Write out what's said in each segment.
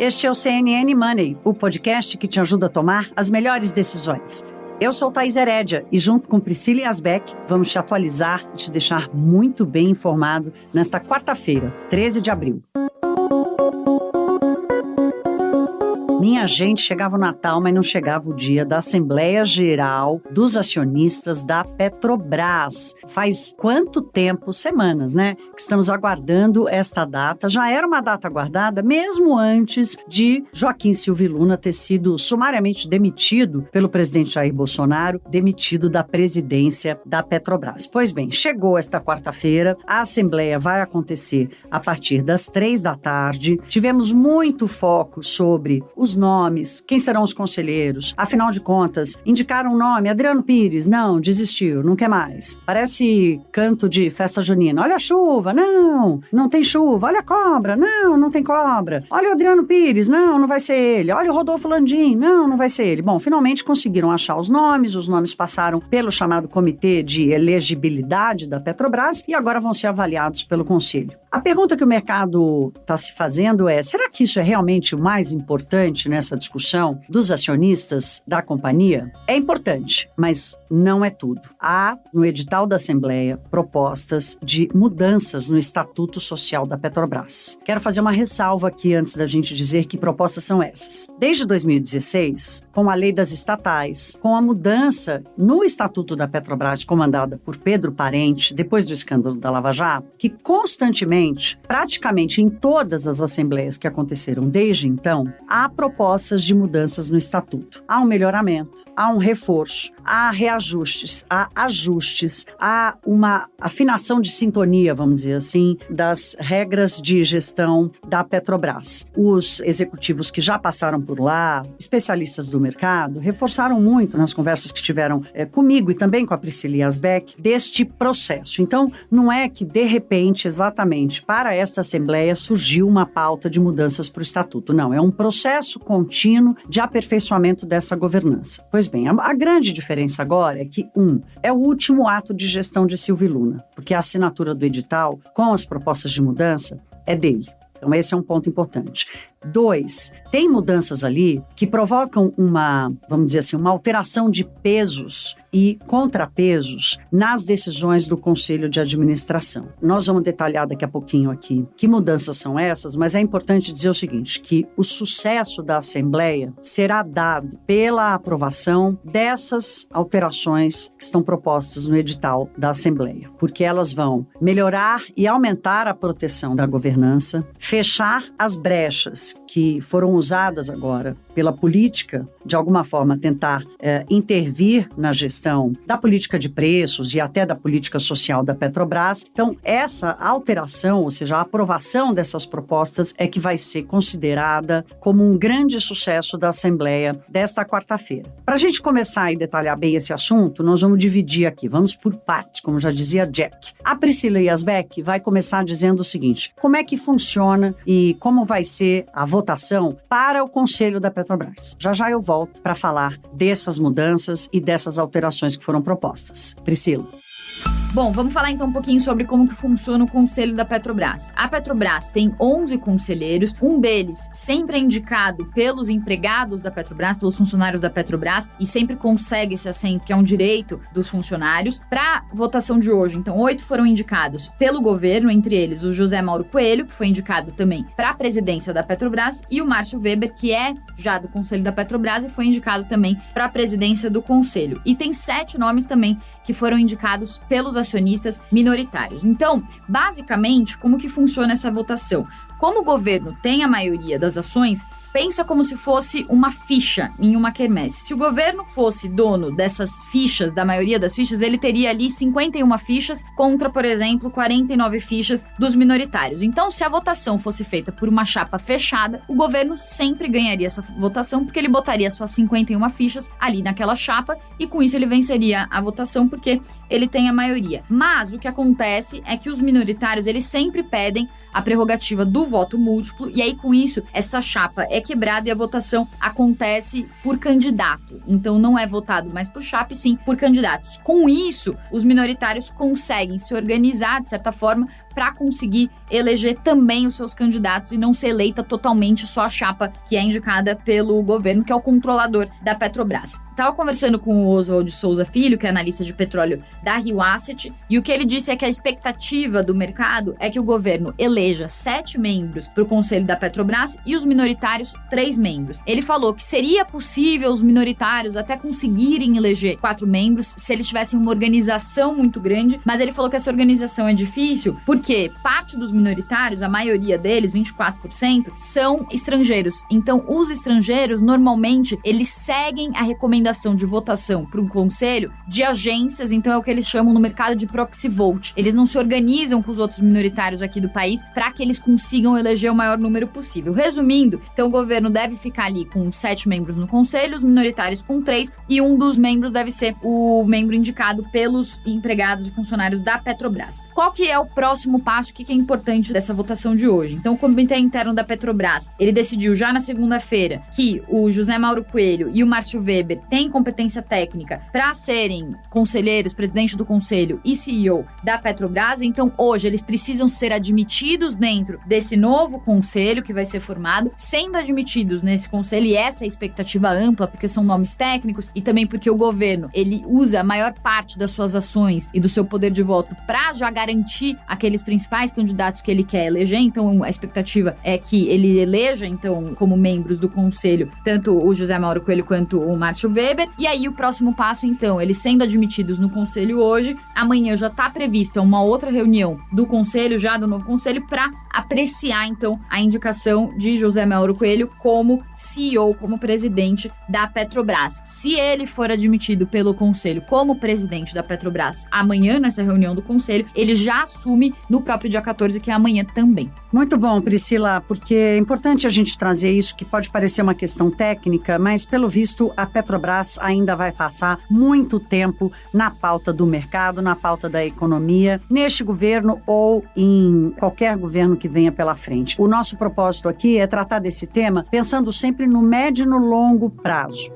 Este é o CNN Money, o podcast que te ajuda a tomar as melhores decisões. Eu sou Thaís Herédia e junto com Priscila Yasbeck vamos te atualizar e te deixar muito bem informado nesta quarta-feira, 13 de abril. Minha gente, chegava o Natal, mas não chegava o dia da Assembleia Geral dos Acionistas da Petrobras. Faz quanto tempo? Semanas, né? Que estamos aguardando esta data. Já era uma data aguardada mesmo antes de Joaquim Silva e Luna ter sido sumariamente demitido pelo presidente Jair Bolsonaro, demitido da presidência da Petrobras. Pois bem, chegou esta quarta-feira, a Assembleia vai acontecer a partir das 3 da tarde. Tivemos muito foco sobre os nomes, quem serão os conselheiros. Afinal de contas, indicaram o nome, Adriano Pires, não, desistiu, não quer mais. Parece canto de festa junina. Olha a chuva, não tem chuva. Olha a cobra, não tem cobra. Olha o Adriano Pires, não vai ser ele. Olha o Rodolfo Landim, não vai ser ele. Bom, finalmente conseguiram achar os nomes passaram pelo chamado Comitê de Elegibilidade da Petrobras e agora vão ser avaliados pelo Conselho. A pergunta que o mercado está se fazendo é, será que isso é realmente o mais importante nessa discussão dos acionistas da companhia? É importante, mas não é tudo. Há, no edital da Assembleia, propostas de mudanças no Estatuto Social da Petrobras. Quero fazer uma ressalva aqui antes da gente dizer que propostas são essas. Desde 2016, com a lei das estatais, com a mudança no Estatuto da Petrobras comandada por Pedro Parente, depois do escândalo da Lava Jato, que constantemente, praticamente em todas as assembleias que aconteceram desde então, há propostas de mudanças no Estatuto. Há um melhoramento, há um reforço, há reajustes, há ajustes, há uma afinação de sintonia, vamos dizer assim, das regras de gestão da Petrobras. Os executivos que já passaram por lá, especialistas do mercado, reforçaram muito nas conversas que tiveram comigo e também com a Priscila Yasbeck deste processo. Então, não é que, de repente, exatamente para esta Assembleia surgiu uma pauta de mudanças para o Estatuto. Não, é um processo contínuo de aperfeiçoamento dessa governança. Pois bem, a grande diferença agora é que, é o último ato de gestão de Silva e Luna, porque a assinatura do edital com as propostas de mudança é dele. Então, esse é um ponto importante. 2, tem mudanças ali que provocam vamos dizer assim, uma alteração de pesos e contrapesos nas decisões do Conselho de Administração. Nós vamos detalhar daqui a pouquinho aqui que mudanças são essas, mas é importante dizer o seguinte, que o sucesso da Assembleia será dado pela aprovação dessas alterações que estão propostas no edital da Assembleia, porque elas vão melhorar e aumentar a proteção da governança, fechar as brechas que foram usadas agora pela política, de alguma forma tentar intervir na gestão da política de preços e até da política social da Petrobras. Então, essa alteração, ou seja, a aprovação dessas propostas é que vai ser considerada como um grande sucesso da Assembleia desta quarta-feira. Para a gente começar e detalhar bem esse assunto, nós vamos dividir aqui, vamos por partes, como já dizia Jack. A Priscila Yasbeck vai começar dizendo o seguinte, como é que funciona e como vai ser a votação para o Conselho da Petrobras. Já eu volto para falar dessas mudanças e dessas alterações que foram propostas. Priscila. Bom, vamos falar então um pouquinho sobre como que funciona o Conselho da Petrobras. A Petrobras tem 11 conselheiros, um deles sempre é indicado pelos empregados da Petrobras, pelos funcionários da Petrobras, e sempre consegue esse assento, que é um direito dos funcionários. Para votação de hoje, então, 8 foram indicados pelo governo, entre eles o José Mauro Coelho, que foi indicado também para a presidência da Petrobras, e o Márcio Weber, que é já do Conselho da Petrobras e foi indicado também para a presidência do Conselho. E tem 7 nomes também que foram indicados pelos acionistas minoritários. Então, basicamente, como que funciona essa votação? Como o governo tem a maioria das ações, pensa como se fosse uma ficha em uma quermesse. Se o governo fosse dono dessas fichas, da maioria das fichas, ele teria ali 51 fichas contra, por exemplo, 49 fichas dos minoritários. Então, se a votação fosse feita por uma chapa fechada, o governo sempre ganharia essa votação, porque ele botaria suas 51 fichas ali naquela chapa e com isso ele venceria a votação, porque ele tem a maioria. Mas o que acontece é que os minoritários, eles sempre pedem a prerrogativa do voto múltiplo, e aí com isso, essa chapa é quebrado e a votação acontece por candidato. Então não é votado mais por chapa, sim por candidatos. Com isso, os minoritários conseguem se organizar, de certa forma, para conseguir eleger também os seus candidatos e não ser eleita totalmente só a chapa que é indicada pelo governo, que é o controlador da Petrobras. Estava conversando com o Oswald Souza Filho, que é analista de petróleo da Rio Asset, e o que ele disse é que a expectativa do mercado é que o governo eleja 7 membros para o conselho da Petrobras e os minoritários 3 membros. Ele falou que seria possível os minoritários até conseguirem eleger 4 membros se eles tivessem uma organização muito grande, mas ele falou que essa organização é difícil porque parte dos minoritários, a maioria deles, 24%, são estrangeiros. Então, os estrangeiros, normalmente, eles seguem a recomendação de votação para um conselho de agências, então é o que eles chamam no mercado de proxy vote. Eles não se organizam com os outros minoritários aqui do país para que eles consigam eleger o maior número possível. Resumindo, então o governo deve ficar ali com 7 membros no conselho, os minoritários com 3, e um dos membros deve ser o membro indicado pelos empregados e funcionários da Petrobras. Qual que é o próximo passo? O que é importante dessa votação de hoje? Então, o Comitê Interno da Petrobras, ele decidiu já na segunda-feira que o José Mauro Coelho e o Márcio Weber têm competência técnica para serem conselheiros, presidente do conselho e CEO da Petrobras. Então, hoje, eles precisam ser admitidos dentro desse novo conselho que vai ser formado. Sendo admitidos nesse conselho, e essa é a expectativa ampla, porque são nomes técnicos e também porque o governo, ele usa a maior parte das suas ações e do seu poder de voto para já garantir aqueles principais candidatos que ele quer eleger. Então, a expectativa é que ele eleja, então, como membros do conselho, tanto o José Mauro Coelho quanto o Márcio Weber. E aí, o próximo passo, então, eles sendo admitidos no conselho hoje, amanhã já está prevista uma outra reunião do conselho, já do novo conselho, para apreciar, então, a indicação de José Mauro Coelho como CEO, como presidente da Petrobras. Se ele for admitido pelo conselho como presidente da Petrobras amanhã, nessa reunião do conselho, ele já assume no próprio dia 14, que é amanhã também. Muito bom, Priscila, porque é importante a gente trazer isso, que pode parecer uma questão técnica, mas, pelo visto, a Petrobras ainda vai passar muito tempo na pauta do mercado, na pauta da economia, neste governo ou em qualquer governo que venha pela frente. O nosso propósito aqui é tratar desse tema pensando sempre no médio e no longo prazo.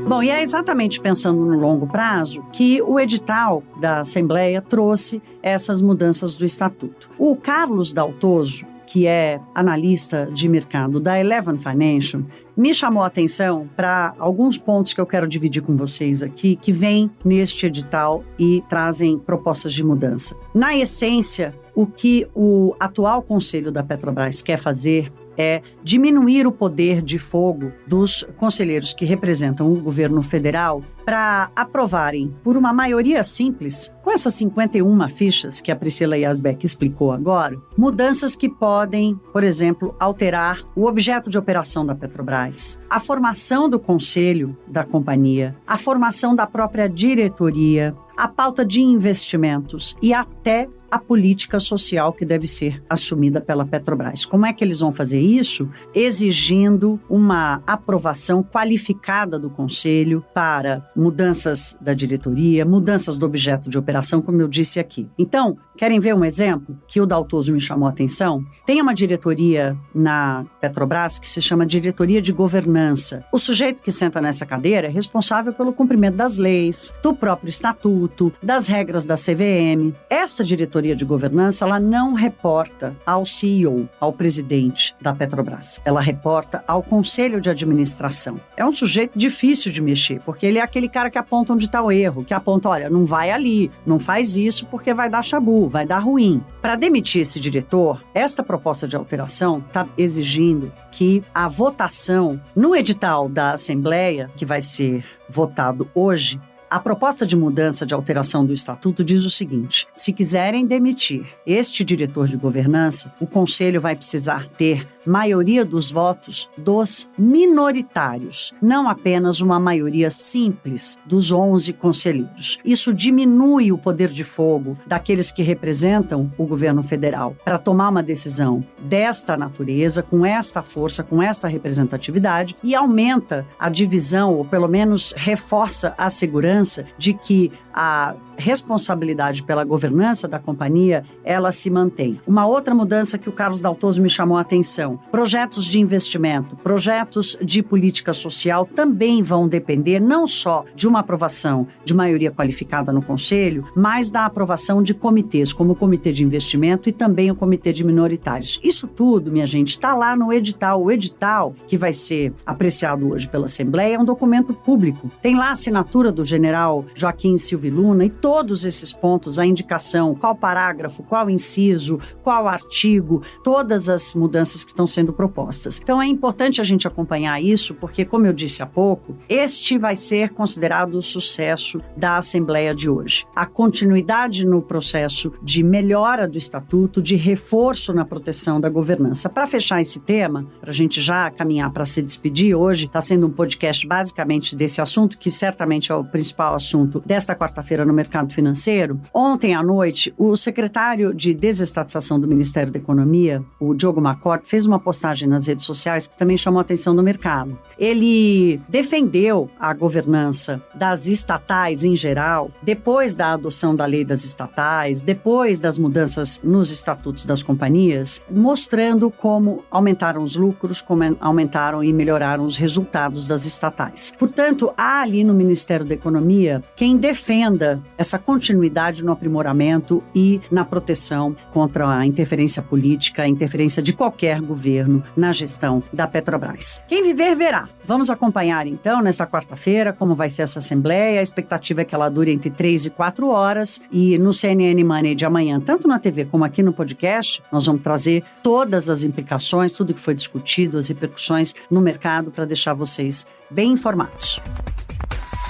Bom, e é exatamente pensando no longo prazo que o edital da Assembleia trouxe essas mudanças do Estatuto. O Carlos Daltoso, que é analista de mercado da Eleven Financial, me chamou a atenção para alguns pontos que eu quero dividir com vocês aqui, que vêm neste edital e trazem propostas de mudança. Na essência, o que o atual Conselho da Petrobras quer fazer é diminuir o poder de fogo dos conselheiros que representam o governo federal para aprovarem, por uma maioria simples, com essas 51 fichas que a Priscila Yazbek explicou agora, mudanças que podem, por exemplo, alterar o objeto de operação da Petrobras, a formação do conselho da companhia, a formação da própria diretoria, a pauta de investimentos e até a política social que deve ser assumida pela Petrobras. Como é que eles vão fazer isso? Exigindo uma aprovação qualificada do Conselho para mudanças da diretoria, mudanças do objeto de operação, como eu disse aqui. Então, querem ver um exemplo que o Daltoso me chamou a atenção? Tem uma diretoria na Petrobras que se chama Diretoria de Governança. O sujeito que senta nessa cadeira é responsável pelo cumprimento das leis, do próprio estatuto, das regras da CVM. Essa diretoria de governança, ela não reporta ao CEO, ao presidente da Petrobras. Ela reporta ao conselho de administração. É um sujeito difícil de mexer, porque ele é aquele cara que aponta onde está o erro, que aponta, olha, não vai ali, não faz isso porque vai dar chabu, vai dar ruim. Para demitir esse diretor, esta proposta de alteração está exigindo que a votação no edital da Assembleia, que vai ser votado hoje, a proposta de mudança de alteração do Estatuto diz o seguinte: se quiserem demitir este diretor de governança, o Conselho vai precisar ter maioria dos votos dos minoritários, não apenas uma maioria simples dos 11 conselheiros. Isso diminui o poder de fogo daqueles que representam o governo federal para tomar uma decisão desta natureza, com esta força, com esta representatividade, e aumenta a divisão, ou pelo menos reforça a segurança de que a responsabilidade pela governança da companhia, ela se mantém. Uma outra mudança que o Carlos Daltoso me chamou a atenção, projetos de investimento, projetos de política social também vão depender não só de uma aprovação de maioria qualificada no Conselho, mas da aprovação de comitês, como o Comitê de Investimento e também o Comitê de Minoritários. Isso tudo, minha gente, está lá no edital. O edital, que vai ser apreciado hoje pela Assembleia, é um documento público. Tem lá a assinatura do general Joaquim Silva Luna e todos esses pontos, a indicação, qual parágrafo, qual inciso, qual artigo, todas as mudanças que estão sendo propostas. Então é importante a gente acompanhar isso, porque, como eu disse há pouco, este vai ser considerado o sucesso da Assembleia de hoje. A continuidade no processo de melhora do Estatuto, de reforço na proteção da governança. Para fechar esse tema, para a gente já caminhar para se despedir, hoje está sendo um podcast basicamente desse assunto, que certamente é o principal assunto desta quarta-feira no mercado financeiro. Ontem à noite, o secretário de Desestatização do Ministério da Economia, o Diogo Macort, fez uma postagem nas redes sociais que também chamou a atenção do mercado. Ele defendeu a governança das estatais em geral, depois da adoção da lei das estatais, depois das mudanças nos estatutos das companhias, mostrando como aumentaram os lucros, como aumentaram e melhoraram os resultados das estatais. Portanto, há ali no Ministério da Economia quem defenda essa continuidade no aprimoramento e na proteção contra a interferência política, a interferência de qualquer governo na gestão da Petrobras. Quem viver, verá. Vamos acompanhar, então, nesta quarta-feira, como vai ser essa Assembleia. A expectativa é que ela dure entre 3 e 4 horas. E no CNN Money de amanhã, tanto na TV como aqui no podcast, nós vamos trazer todas as implicações, tudo que foi discutido, as repercussões no mercado, para deixar vocês bem informados.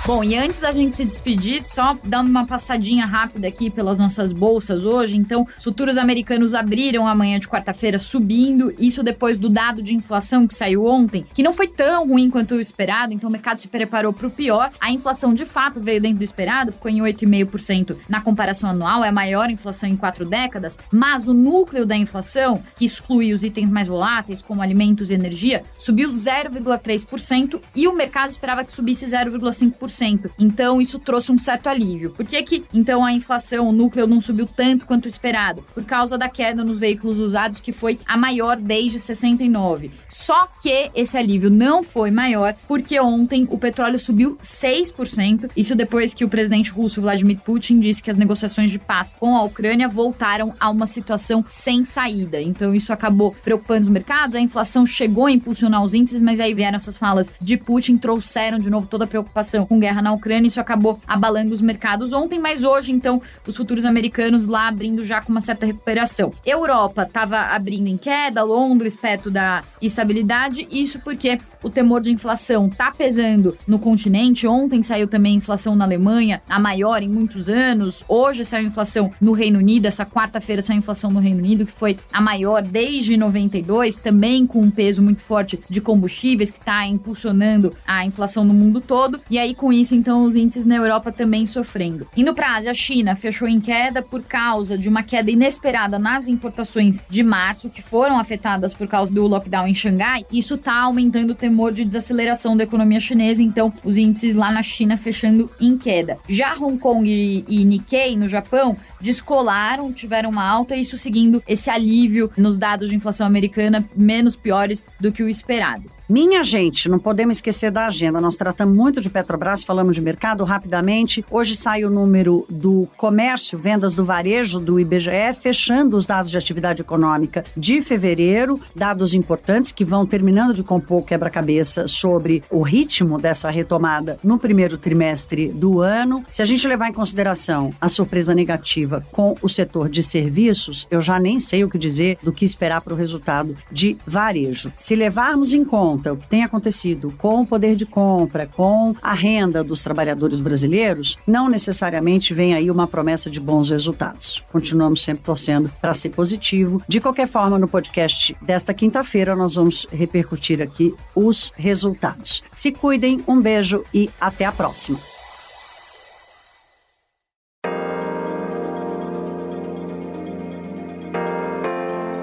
Bom, e antes da gente se despedir, só dando uma passadinha rápida aqui pelas nossas bolsas hoje. Então, os futuros americanos abriram amanhã de quarta-feira subindo, isso depois do dado de inflação que saiu ontem, que não foi tão ruim quanto o esperado, então o mercado se preparou para o pior. A inflação, de fato, veio dentro do esperado, ficou em 8,5% na comparação anual, é a maior inflação em 4 décadas, mas o núcleo da inflação, que exclui os itens mais voláteis, como alimentos e energia, subiu 0,3% e o mercado esperava que subisse 0,5%. Então, isso trouxe um certo alívio. Por que então, a inflação, o núcleo, não subiu tanto quanto o esperado? Por causa da queda nos veículos usados, que foi a maior desde 69. Só que esse alívio não foi maior, porque ontem o petróleo subiu 6%. Isso depois que o presidente russo, Vladimir Putin, disse que as negociações de paz com a Ucrânia voltaram a uma situação sem saída. Então, isso acabou preocupando os mercados. A inflação chegou a impulsionar os índices, mas aí vieram essas falas de Putin, trouxeram de novo toda a preocupação com guerra na Ucrânia, isso acabou abalando os mercados ontem, mas hoje, então, os futuros americanos lá abrindo já com uma certa recuperação. Europa estava abrindo em queda, Londres perto da estabilidade, isso porque o temor de inflação está pesando no continente. Ontem saiu também inflação na Alemanha, a maior em muitos anos. Hoje saiu inflação no Reino Unido, essa quarta-feira saiu inflação no Reino Unido, que foi a maior desde 92, também com um peso muito forte de combustíveis, que está impulsionando a inflação no mundo todo. E aí, com isso, então, os índices na Europa também sofrendo. Indo para a Ásia, a China fechou em queda por causa de uma queda inesperada nas importações de março, que foram afetadas por causa do lockdown em Xangai. Isso está aumentando o temor de desaceleração da economia chinesa, então os índices lá na China fechando em queda. Já Hong Kong e Nikkei, no Japão, descolaram, tiveram uma alta, isso seguindo esse alívio nos dados de inflação americana menos piores do que o esperado. Minha gente, não podemos esquecer da agenda. Nós tratamos muito de Petrobras, falamos de mercado rapidamente. Hoje sai o número do comércio, vendas do varejo do IBGE, fechando os dados de atividade econômica de fevereiro, dados importantes que vão terminando de compor o quebra-cabeça sobre o ritmo dessa retomada no primeiro trimestre do ano. Se a gente levar em consideração a surpresa negativa com o setor de serviços, eu já nem sei o que dizer do que esperar para o resultado de varejo. Se levarmos em conta o que tem acontecido com o poder de compra, com a renda dos trabalhadores brasileiros, não necessariamente vem aí uma promessa de bons resultados. Continuamos sempre torcendo para ser positivo. De qualquer forma, no podcast desta quinta-feira, nós vamos repercutir aqui os resultados. Se cuidem, um beijo e até a próxima.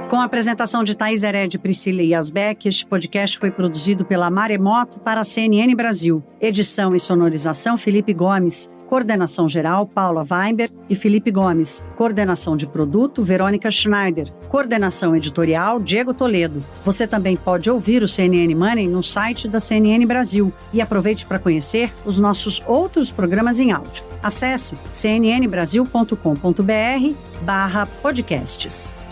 Com a apresentação de Thaís Hered, Priscila Yasbeck, este podcast foi produzido pela Maremoto para a CNN Brasil. Edição e sonorização, Felipe Gomes. Coordenação geral, Paula Weinberg e Felipe Gomes. Coordenação de produto, Verônica Schneider. Coordenação editorial, Diego Toledo. Você também pode ouvir o CNN Money no site da CNN Brasil. E aproveite para conhecer os nossos outros programas em áudio. Acesse cnnbrasil.com.br/podcasts.